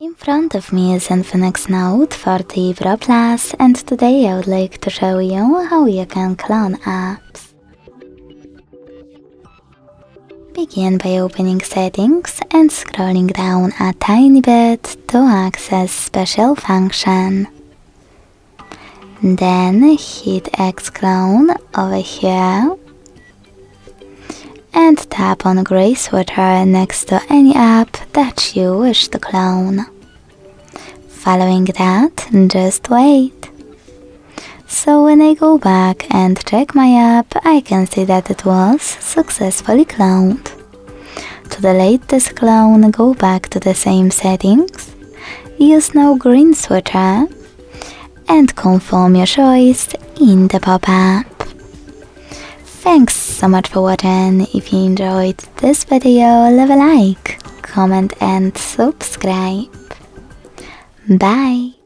In front of me is Infinix Note 40 Pro Plus, and today I would like to show you how you can clone apps. Begin by opening Settings and scrolling down a tiny bit to access Special Function. Then hit Xclone over here and tap on gray switcher next to any app that you wish to clone. Following that, just wait. So when I go back and check my app, I can see that it was successfully cloned. To delete this clone, go back to the same settings, use now green switcher, and confirm your choice in the pop-up. Thanks so much for watching. If you enjoyed this video, leave a like, comment and subscribe. Bye!